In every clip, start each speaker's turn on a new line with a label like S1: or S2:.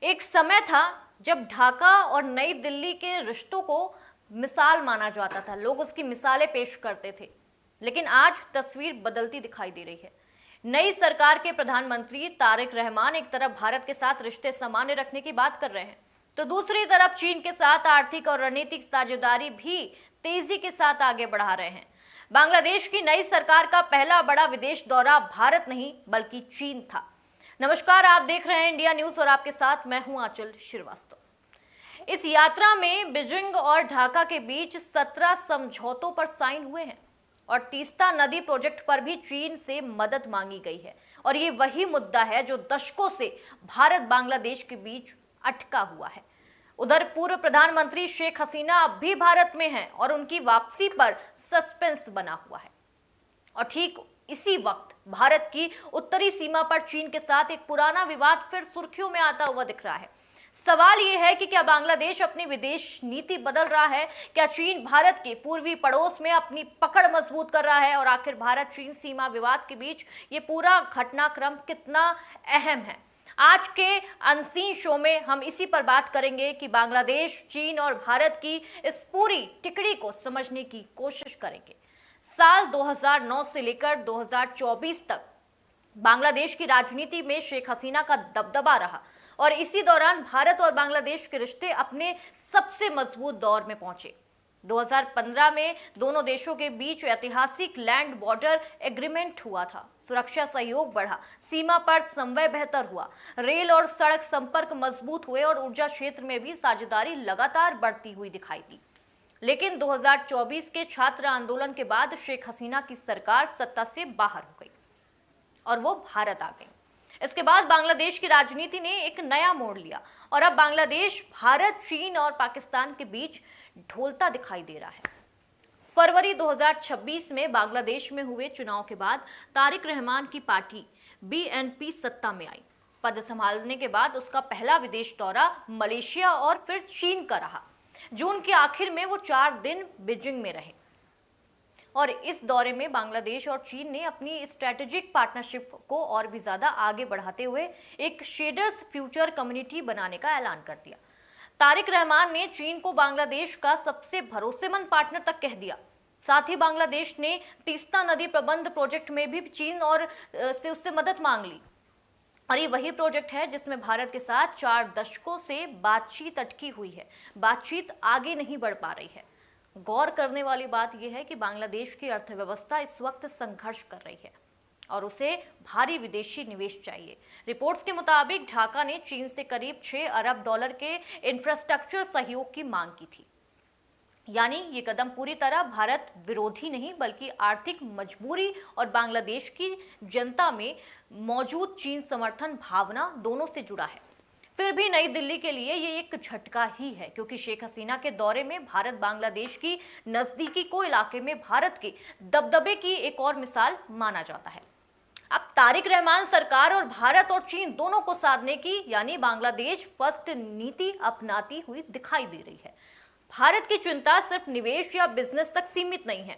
S1: एक समय था जब ढाका और नई दिल्ली के रिश्तों को मिसाल माना जाता था, लोग उसकी मिसालें पेश करते थे। लेकिन आज तस्वीर बदलती दिखाई दे रही है। नई सरकार के प्रधानमंत्री तारिक रहमान एक तरफ भारत के साथ रिश्ते सामान्य रखने की बात कर रहे हैं, तो दूसरी तरफ चीन के साथ आर्थिक और रणनीतिक साझेदारी भी तेजी के साथ आगे बढ़ा रहे हैं। बांग्लादेश की नई सरकार का पहला बड़ा विदेश दौरा भारत नहीं बल्कि चीन था। नमस्कार, आप देख रहे हैं इंडिया न्यूज और आपके साथ मैं हूं आंचल श्रीवास्तव। इस यात्रा में बीजिंग और ढाका के बीच 17 समझौतों पर साइन हुए हैं और तीस्ता नदी प्रोजेक्ट पर भी चीन से मदद मांगी गई है। और ये वही मुद्दा है जो दशकों से भारत बांग्लादेश के बीच अटका हुआ है। उधर पूर्व प्रधानमंत्री शेख हसीना अब भी भारत में हैं और उनकी वापसी पर सस्पेंस बना हुआ है। और ठीक इसी वक्त भारत की उत्तरी सीमा पर चीन के साथ एक पुराना विवाद फिर सुर्खियों में आता हुआ दिख रहा है। सवाल यह है कि क्या बांग्लादेश अपनी विदेश नीति बदल रहा है? क्या चीन भारत के पूर्वी पड़ोस में अपनी पकड़ मजबूत कर रहा है? और आखिर भारत चीन सीमा विवाद के बीच ये पूरा घटनाक्रम कितना अहम है? आज के अनसीन शो में हम इसी पर बात करेंगे कि बांग्लादेश, चीन और भारत की इस पूरी टिकड़ी को समझने की कोशिश करेंगे। साल 2009 से लेकर 2024 तक बांग्लादेश की राजनीति में शेख हसीना का दबदबा रहा और इसी दौरान भारत और बांग्लादेश के रिश्ते अपने सबसे मजबूत दौर में पहुंचे। 2015 में दोनों देशों के बीच ऐतिहासिक लैंड बॉर्डर एग्रीमेंट हुआ था। सुरक्षा सहयोग बढ़ा, सीमा पर समन्वय बेहतर हुआ, रेल और सड़क संपर्क मजबूत हुए और ऊर्जा क्षेत्र में भी साझेदारी लगातार बढ़ती हुई दिखाई दी। लेकिन 2024 के छात्र आंदोलन के बाद शेख हसीना की सरकार सत्ता से बाहर हो गई और वो भारत आ गई। इसके बाद बांग्लादेश की राजनीति ने एक नया मोड़ लिया और अब बांग्लादेश भारत, चीन और पाकिस्तान के बीच ढोलता दिखाई दे रहा है। फरवरी 2026 में बांग्लादेश में हुए चुनाव के बाद तारिक रहमान की पार्टी बीएनपी सत्ता में आई। पद संभालने के बाद उसका पहला विदेश दौरा मलेशिया और फिर चीन का रहा। जून के आखिर में वो 4 दिन बीजिंग में रहे और इस दौरे में बांग्लादेश और चीन ने अपनी स्ट्रेटेजिक पार्टनरशिप को और भी ज्यादा आगे बढ़ाते हुए एक शेडर्स फ्यूचर कम्युनिटी बनाने का ऐलान कर दिया। तारिक रहमान ने चीन को बांग्लादेश का सबसे भरोसेमंद पार्टनर तक कह दिया। साथ ही बांग्लादेश ने तीस्ता नदी प्रबंध प्रोजेक्ट में भी चीन और से उससे मदद मांग ली और ये वही प्रोजेक्ट है जिसमें भारत के साथ 4 दशकों से बातचीत अटकी हुई है। बातचीत आगे नहीं बढ़ पा रही है। गौर करने वाली बात यह है कि बांग्लादेश की अर्थव्यवस्था इस वक्त संघर्ष कर रही है और उसे भारी विदेशी निवेश चाहिए। रिपोर्ट्स के मुताबिक ढाका ने चीन से करीब 6 अरब डॉलर के इंफ्रास्ट्रक्चर सहयोग की मांग की थी। यानी ये कदम पूरी तरह भारत विरोधी नहीं बल्कि आर्थिक मजबूरी और बांग्लादेश की जनता में मौजूद चीन समर्थन भावना दोनों से जुड़ा है। फिर भी नई दिल्ली के लिए ये एक झटका ही है क्योंकि शेख हसीना के दौरे में भारत बांग्लादेश की नजदीकी को इलाके में भारत के दबदबे की एक और मिसाल माना जाता है। अब तारिक रहमान सरकार और भारत और चीन दोनों को साधने की यानी बांग्लादेश फर्स्ट नीति अपनाती हुई दिखाई दे रही है। भारत की चिंता सिर्फ निवेश या बिजनेस तक सीमित नहीं है।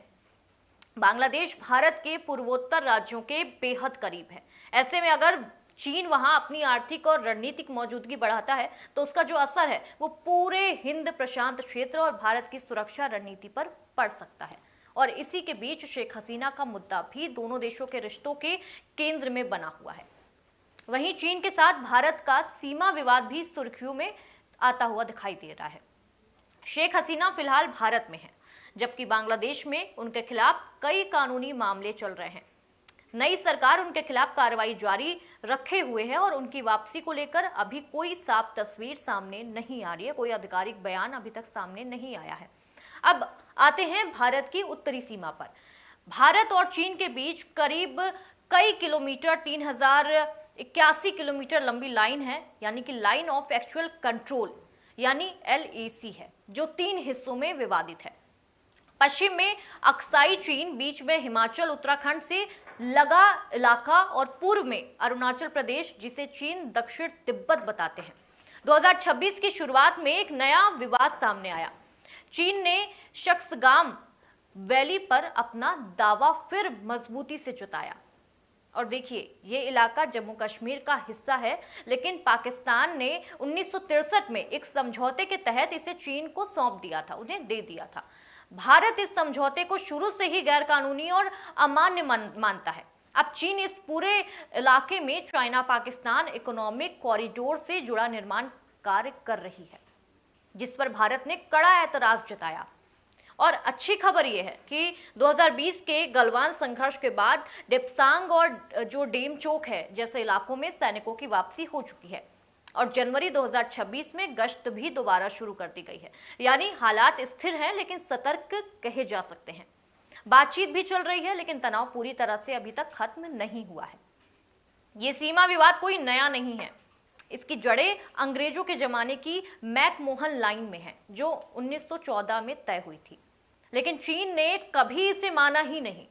S1: बांग्लादेश भारत के पूर्वोत्तर राज्यों के बेहद करीब है। ऐसे में अगर चीन वहां अपनी आर्थिक और रणनीतिक मौजूदगी बढ़ाता है तो उसका जो असर है वो पूरे हिंद प्रशांत क्षेत्र और भारत की सुरक्षा रणनीति पर पड़ सकता है। और इसी के बीच शेख हसीना का मुद्दा भी दोनों देशों के रिश्तों के केंद्र में बना हुआ है। वहीं चीन के साथ भारत का सीमा विवाद भी सुर्खियों में आता हुआ दिखाई दे रहा है। शेख हसीना फिलहाल भारत में हैं, जबकि बांग्लादेश में उनके खिलाफ कई कानूनी मामले चल रहे हैं। नई सरकार उनके खिलाफ कार्रवाई जारी रखे हुए है और उनकी वापसी को लेकर अभी कोई साफ तस्वीर सामने नहीं आ रही है, कोई आधिकारिक बयान अभी तक सामने नहीं आया है। अब आते हैं भारत की उत्तरी सीमा पर। भारत और चीन के बीच करीब कई किलोमीटर 3081 किलोमीटर लंबी लाइन है यानी कि लाइन ऑफ एक्चुअल कंट्रोल यानी LAC है जो 3 हिस्सों में विवादित है। पश्चिम में अक्साई चीन, बीच में हिमाचल उत्तराखंड से लगा इलाका और पूर्व में अरुणाचल प्रदेश जिसे चीन दक्षिण तिब्बत बताते हैं। 2026 की शुरुआत में एक नया विवाद सामने आया। चीन ने शक्सगाम वैली पर अपना दावा फिर मजबूती से जताया। और देखिए, ये इलाका जम्मू कश्मीर का हिस्सा है, लेकिन पाकिस्तान ने 1963 में एक समझौते के तहत इसे चीन को सौंप दिया था, उन्हें दे दिया था। भारत इस समझौते को शुरू से ही गैर कानूनी और अमान्य मानता है। अब चीन इस पूरे इलाके में चाइना पाकिस्तान इकोनॉमिक कॉरिडोर से जुड़ा निर्माण कार्य कर रही है, जिस पर भारत ने कड़ा ऐतराज जताया। और अच्छी खबर यह है कि 2020 के गलवान संघर्ष के बाद डेप्सांग और जो डेमचोक है जैसे इलाकों में सैनिकों की वापसी हो चुकी है और जनवरी 2026 में गश्त भी दोबारा शुरू कर दी गई है। यानी हालात स्थिर हैं, लेकिन सतर्क कहे जा सकते हैं। बातचीत भी चल रही है, लेकिन तनाव पूरी तरह से अभी तक खत्म नहीं हुआ है। ये सीमा विवाद कोई नया नहीं है। इसकी जड़ें अंग्रेजों के जमाने की मैकमोहन लाइन में है, जो 1914 में तय हुई थी, लेकिन चीन ने कभी इसे माना ही नहीं।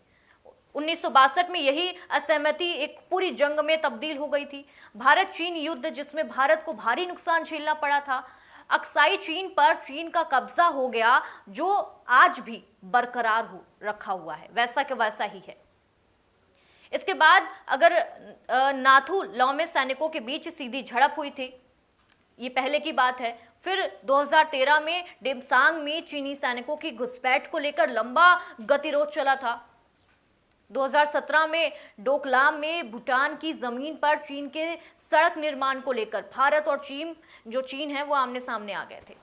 S1: 1962 में यही असहमति एक पूरी जंग में तब्दील हो गई थी। भारत चीन युद्ध, जिसमें भारत को भारी नुकसान झेलना पड़ा था। अक्साई चीन पर चीन का कब्जा हो गया, जो आज भी बरकरार रखा हुआ है, वैसा के वैसा ही है। इसके बाद अगर नाथू लॉ में सैनिकों के बीच सीधी झड़प हुई थी, ये पहले की बात है। फिर 2013 में डेप्सांग में चीनी सैनिकों की घुसपैठ को लेकर लंबा गतिरोध चला था। 2017 में डोकलाम में भूटान की जमीन पर चीन के सड़क निर्माण को लेकर भारत और चीन है वो आमने सामने आ गए थे,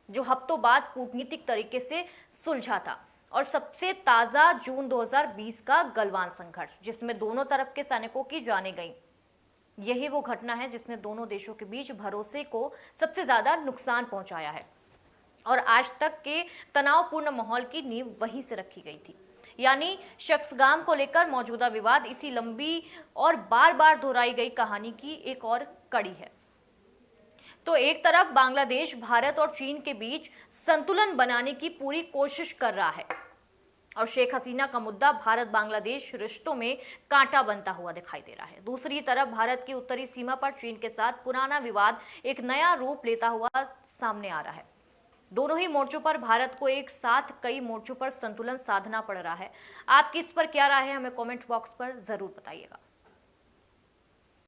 S1: जो हफ्तों बाद कूटनीतिक तरीके से सुलझा था। और सबसे ताजा जून 2020 का गलवान संघर्ष, जिसमें दोनों तरफ के सैनिकों की जानें गईं। यही वो घटना है जिसने दोनों देशों के बीच भरोसे को सबसे ज्यादा नुकसान पहुंचाया है और आज तक के तनावपूर्ण माहौल की नींव वहीं से रखी गई थी। यानी शख्सगाम को लेकर मौजूदा विवाद इसी लंबी और बार बार दोहराई गई कहानी की एक और कड़ी है। तो एक तरफ बांग्लादेश भारत और चीन के बीच संतुलन बनाने की पूरी कोशिश कर रहा है और शेख हसीना का मुद्दा भारत बांग्लादेश रिश्तों में कांटा बनता हुआ दिखाई दे रहा है। दूसरी तरफ भारत की उत्तरी सीमा पर चीन के साथ पुराना विवाद एक नया रूप लेता हुआ सामने आ रहा है। दोनों ही मोर्चों पर भारत को एक साथ कई मोर्चों पर संतुलन साधना पड़ रहा है। आपकी इस पर क्या राय है, हमें कमेंट बॉक्स पर जरूर बताइएगा।